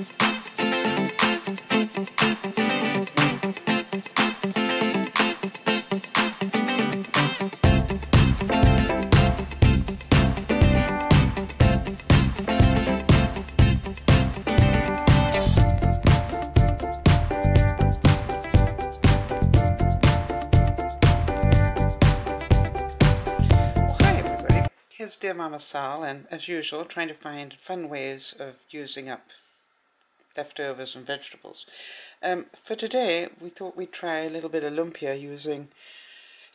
Here's dear Mama Sal, and as usual trying to find fun ways of using up leftovers and vegetables. For today we thought we'd try a little bit of lumpia using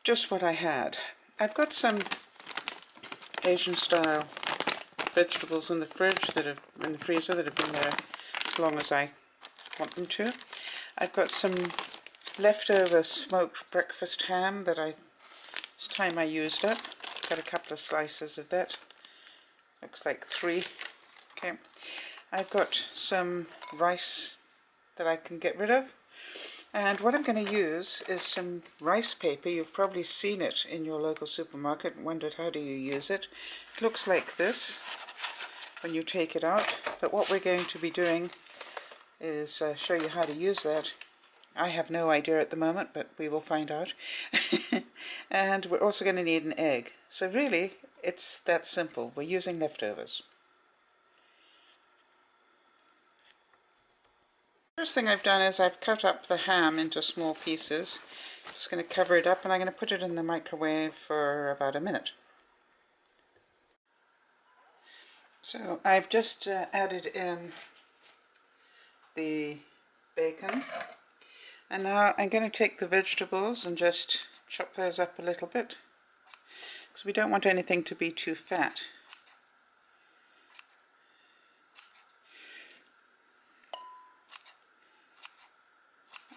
just what I had. I've got some Asian style vegetables in the fridge that have in the freezer that have been there as long as I want them to. I've got some leftover smoked breakfast ham that this time I used up. Got a couple of slices of that. Looks like 3. Okay. I've got some rice that I can get rid of. And what I'm going to use is some rice paper. You've probably seen it in your local supermarket and wondered how do you use it. It looks like this when you take it out. But what we're going to be doing is show you how to use that. I have no idea at the moment, but we will find out. And we're also going to need an egg. So really, it's that simple. We're using leftovers. First thing I've done is I've cut up the ham into small pieces. Just going to cover it up, and I'm going to put it in the microwave for about a minute. So I've just added in the bacon. And now I'm going to take the vegetables and just chop those up a little bit, because we don't want anything to be too fat.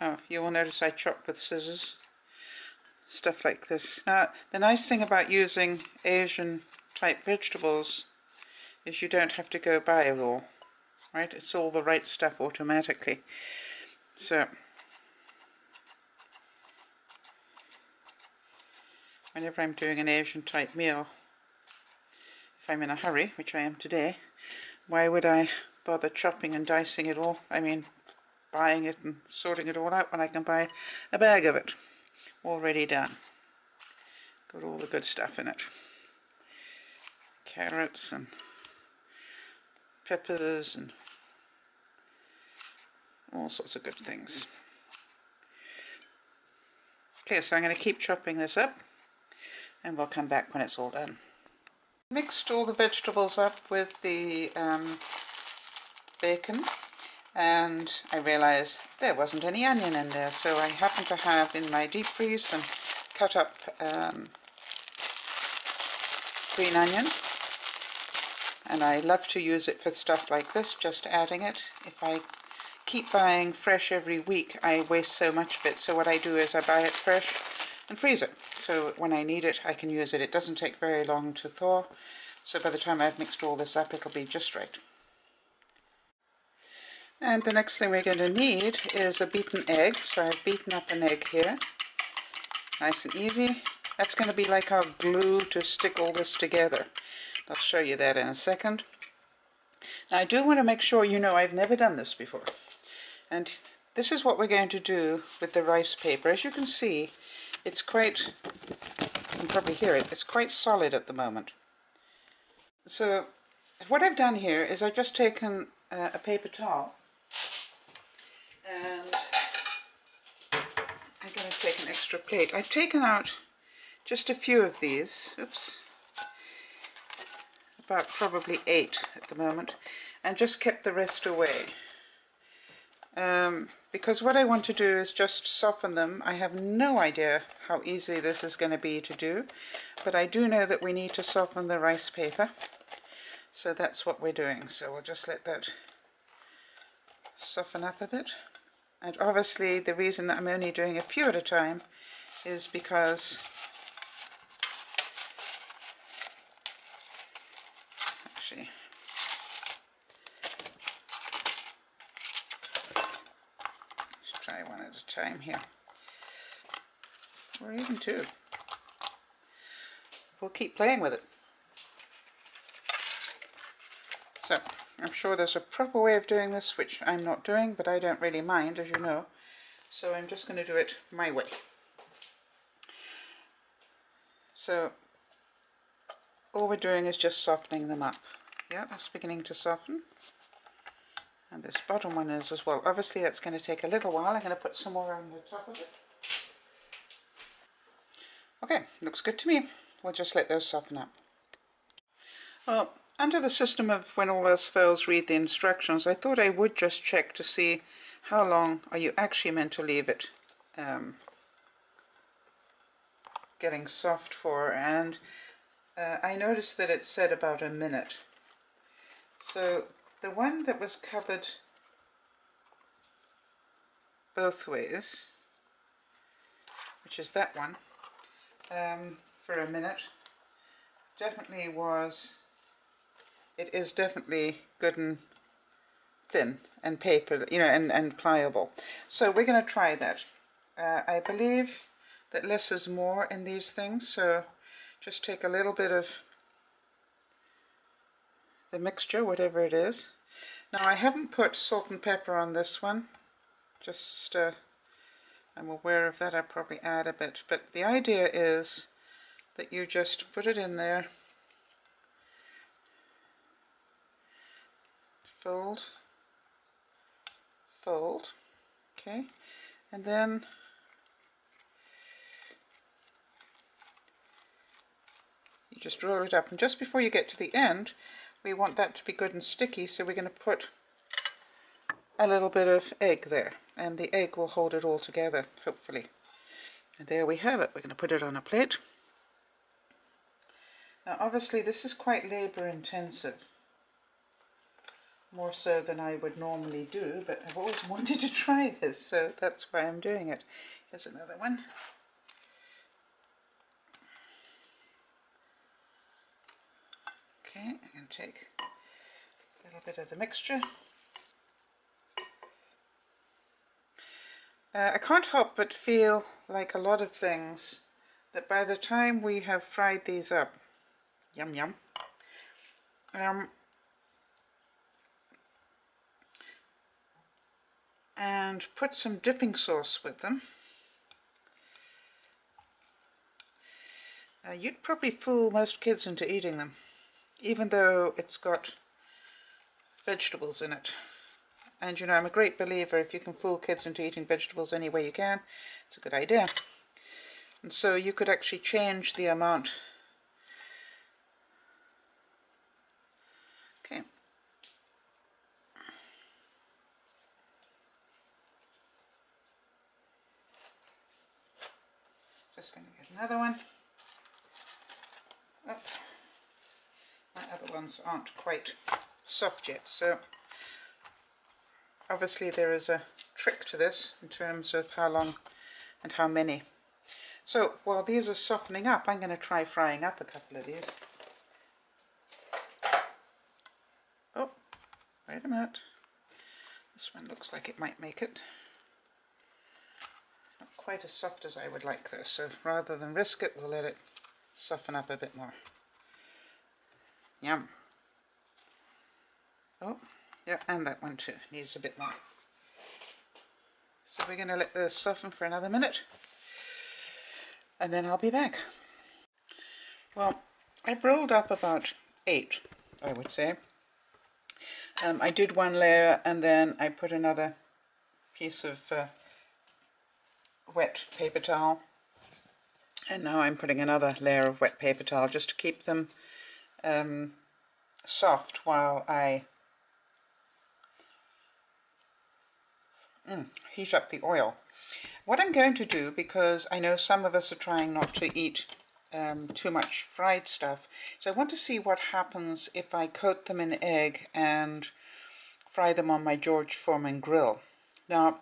Oh, you will notice I chop with scissors. Stuff like this. Now, the nice thing about using Asian type vegetables is you don't have to go buy raw, right? It's all the right stuff automatically. So whenever I'm doing an Asian type meal, if I'm in a hurry, which I am today, why would I bother chopping and dicing it all? I mean, buying it and sorting it all out when I can buy a bag of it already done. Got all the good stuff in it. Carrots and peppers and all sorts of good things. Okay, so I'm going to keep chopping this up, and we'll come back when it's all done. Mixed all the vegetables up with the bacon, and I realized there wasn't any onion in there, so I happen to have in my deep freeze some cut up green onion, and I love to use it for stuff like this, just adding it. If I keep buying fresh every week, I waste so much of it, so what I do is I buy it fresh and freeze it, so when I need it I can use it. It doesn't take very long to thaw, so by the time I've mixed all this up it'll be just right. And the next thing we're going to need is a beaten egg, so I've beaten up an egg here, nice and easy. That's going to be like our glue to stick all this together. I'll show you that in a second. Now I do want to make sure you know I've never done this before, and this is what we're going to do with the rice paper. As you can see, it's quite, you can probably hear it, it's quite solid at the moment. So what I've done here is I've just taken a paper towel, and I'm going to take an extra plate. I've taken out just a few of these, oops, about probably 8 at the moment, and just kept the rest away. Because what I want to do is just soften them. I have no idea how easy this is going to be to do, but I do know that we need to soften the rice paper, so that's what we're doing. So we'll just let that soften up a bit. And obviously the reason that I'm only doing a few at a time is because actually try one at a time here, or even 2. We'll keep playing with it. So I'm sure there's a proper way of doing this, which I'm not doing, but I don't really mind, as you know. So I'm just going to do it my way. So all we're doing is just softening them up. Yeah, that's beginning to soften. And this bottom one is as well. Obviously that's going to take a little while. I'm going to put some more on the top of it. Okay, looks good to me. We'll just let those soften up. Well, under the system of when all else fails, read the instructions, I thought I would just check to see how long are you actually meant to leave it getting soft for, and I noticed that it said about a minute. So the one that was covered both ways, which is that one, for a minute, definitely was, it is definitely good and thin and paper, you know, and pliable. So we're going to try that. I believe that less is more in these things, so just take a little bit of the mixture, whatever it is. Now I haven't put salt and pepper on this one, just I'm aware of that. I'll probably add a bit, but the idea is that you just put it in there, fold, fold, okay, and then you just roll it up, and just before you get to the end we want that to be good and sticky, so we're going to put a little bit of egg there, and the egg will hold it all together, hopefully. And there we have it. We're going to put it on a plate. Now obviously this is quite labor intensive, more so than I would normally do, but I've always wanted to try this, so that's why I'm doing it. Here's another one. Okay, I'm going to take a little bit of the mixture. I can't help but feel like a lot of things that by the time we have fried these up, yum yum, and put some dipping sauce with them, you'd probably fool most kids into eating them, even though it's got vegetables in it. And you know, I'm a great believer, if you can fool kids into eating vegetables any way you can, it's a good idea. And so you could actually change the amount. Okay. Just going to get another one. Oh, my other ones aren't quite soft yet, so obviously there is a trick to this in terms of how long and how many. So while these are softening up, I'm going to try frying up a couple of these. Oh, wait a minute. This one looks like it might make it. Not quite as soft as I would like though, so rather than risk it, we'll let it soften up a bit more. Yum. Oh, yeah, and that one too needs a bit more. So we're going to let those soften for another minute, and then I'll be back. Well, I've rolled up about 8, I would say. I did one layer, and then I put another piece of wet paper towel, and now I'm putting another layer of wet paper towel just to keep them soft while I heat up the oil. What I'm going to do, because I know some of us are trying not to eat too much fried stuff, so I want to see what happens if I coat them in egg and fry them on my George Foreman grill. Now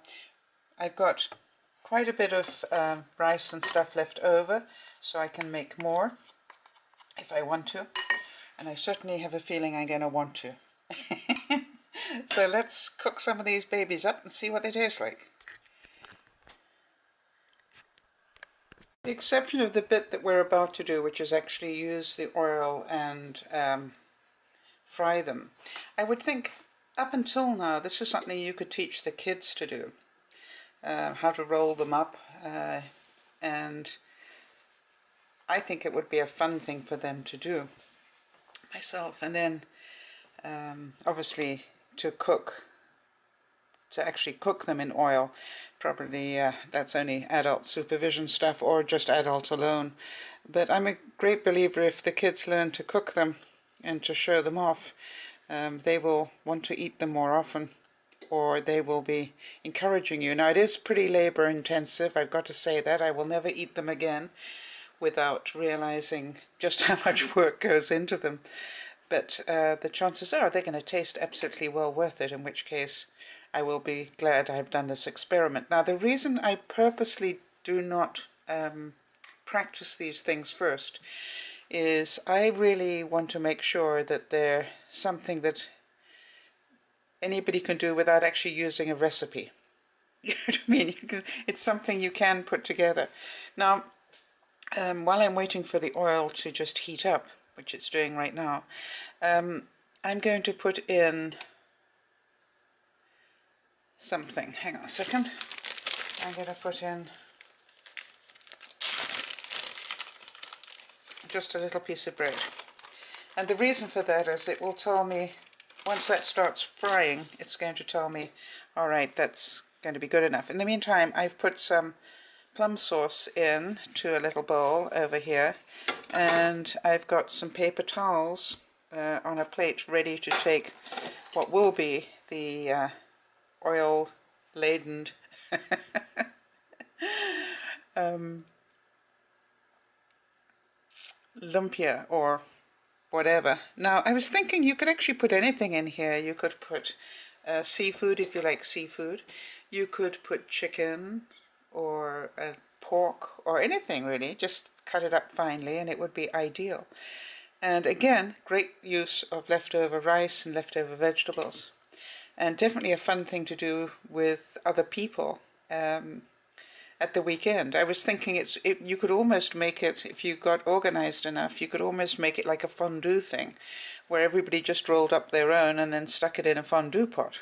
I've got quite a bit of rice and stuff left over, so I can make more if I want to, and I certainly have a feeling I'm going to want to. So let's cook some of these babies up and see what they taste like. The exception of the bit that we're about to do, which is actually use the oil and fry them. I would think up until now this is something you could teach the kids to do, how to roll them up, and I think it would be a fun thing for them to do myself. And then obviously to actually cook them in oil, probably that's only adult supervision stuff or just adult alone. But I'm a great believer if the kids learn to cook them and to show them off, they will want to eat them more often, or they will be encouraging you. Now it is pretty labor intensive, I've got to say that. I will never eat them again without realizing just how much work goes into them. But the chances are they're going to taste absolutely well worth it, in which case I will be glad I've done this experiment. Now the reason I purposely do not practice these things first is I really want to make sure that they're something that anybody can do without actually using a recipe. You know what I mean? It's something you can put together. Now, while I'm waiting for the oil to just heat up, which it's doing right now, I'm going to put in something. Hang on a second. I'm going to put in just a little piece of bread. And the reason for that is it will tell me, once that starts frying, it's going to tell me, all right, that's going to be good enough. In the meantime, I've put some plum sauce in to a little bowl over here, and I've got some paper towels on a plate ready to take what will be the oil-laden lumpia or whatever. Now I was thinking you could actually put anything in here. You could put seafood if you like seafood. You could put chicken or pork or anything really. Just cut it up finely and it would be ideal. And again, great use of leftover rice and leftover vegetables. And definitely a fun thing to do with other people at the weekend. I was thinking you could almost make it, if you got organized enough, you could almost make it like a fondue thing, where everybody just rolled up their own and then stuck it in a fondue pot.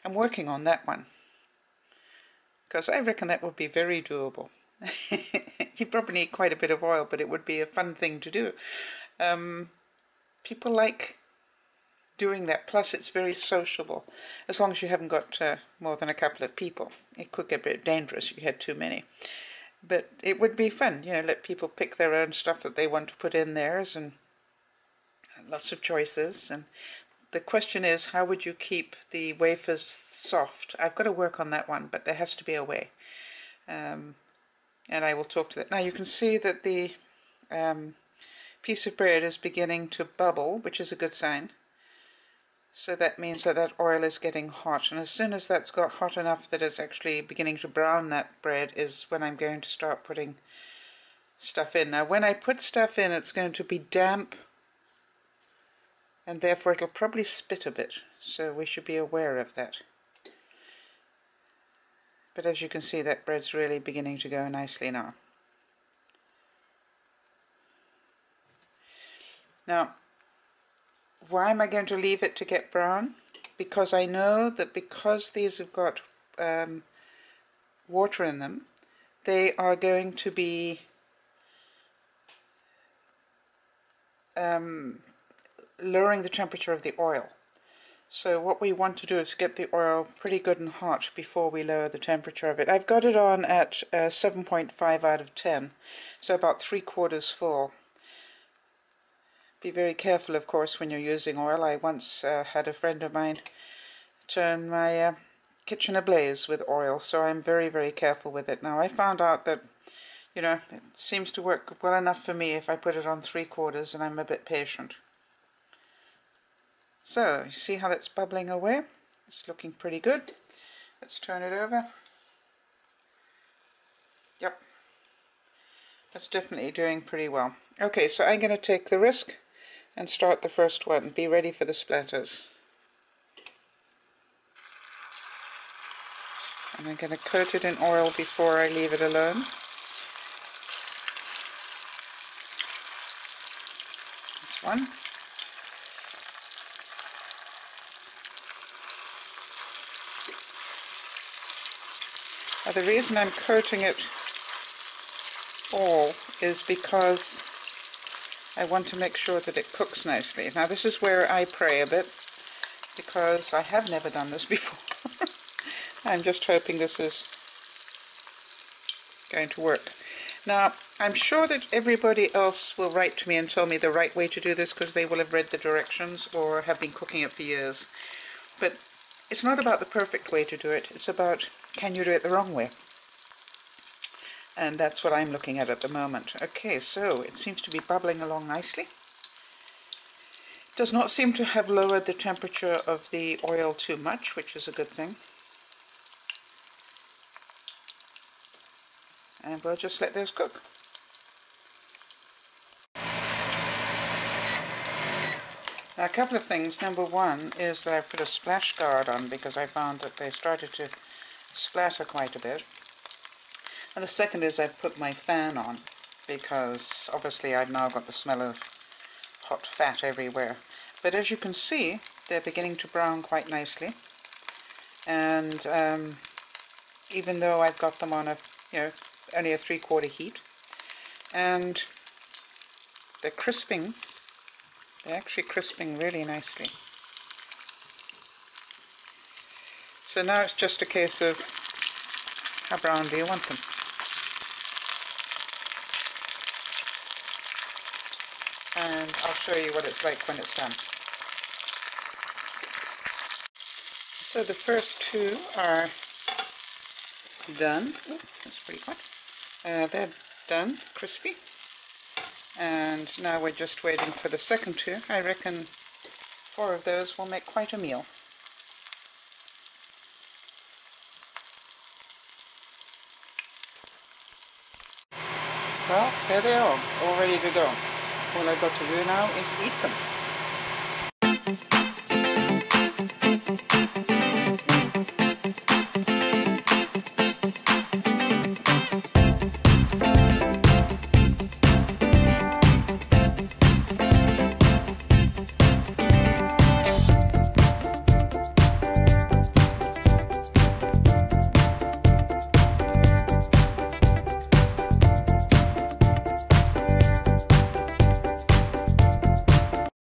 I'm working on that one, because I reckon that would be very doable. You probably need quite a bit of oil, but it would be a fun thing to do. People like doing that, plus it's very sociable, as long as you haven't got more than a couple of people. It could get a bit dangerous if you had too many, but it would be fun, you know, let people pick their own stuff that they want to put in theirs, and lots of choices. And the question is, how would you keep the wafers soft? I've got to work on that one, but there has to be a way, and I will talk to that. Now you can see that the piece of bread is beginning to bubble, which is a good sign. So that means that that oil is getting hot, and as soon as that's got hot enough that it's actually beginning to brown that bread is when I'm going to start putting stuff in. Now when I put stuff in, it's going to be damp, and therefore it'll probably spit a bit, so we should be aware of that. But as you can see, that bread's really beginning to go nicely now. Now, why am I going to leave it to get brown? Because I know that because these have got water in them, they are going to be lowering the temperature of the oil. So what we want to do is get the oil pretty good and hot before we lower the temperature of it. I've got it on at 7.5 out of 10, so about 3/4 full. Be very careful, of course, when you're using oil. I once had a friend of mine turn my kitchen ablaze with oil, so I'm very, very careful with it. Now, I found out that, you know, it seems to work well enough for me if I put it on 3/4 and I'm a bit patient. So, you see how that's bubbling away? It's looking pretty good. Let's turn it over. Yep. That's definitely doing pretty well. Okay, so I'm going to take the risk and start the first one. Be ready for the splatters. And I'm going to coat it in oil before I leave it alone. This one. The reason I'm coating it all is because I want to make sure that it cooks nicely. Now this is where I pray a bit, because I have never done this before. I'm just hoping this is going to work. Now, I'm sure that everybody else will write to me and tell me the right way to do this, because they will have read the directions or have been cooking it for years. But it's not about the perfect way to do it, it's about, can you do it the wrong way? And that's what I'm looking at the moment. Okay, so it seems to be bubbling along nicely. It does not seem to have lowered the temperature of the oil too much, which is a good thing. And we'll just let those cook. Now, a couple of things. Number one is that I put a splash guard on because I found that they started to splatter quite a bit. And the second is I've put my fan on because obviously I've now got the smell of hot fat everywhere. But as you can see, they're beginning to brown quite nicely. And even though I've got them on only a 3/4 heat, and they're crisping. They're actually crisping really nicely. So now it's just a case of how brown do you want them? And I'll show you what it's like when it's done. So the first two are done. Ooh, that's pretty hot. They're done, crispy. And now we're just waiting for the second two. I reckon 4 of those will make quite a meal. Well, there they are, all ready to go. All I've got to do now is eat them.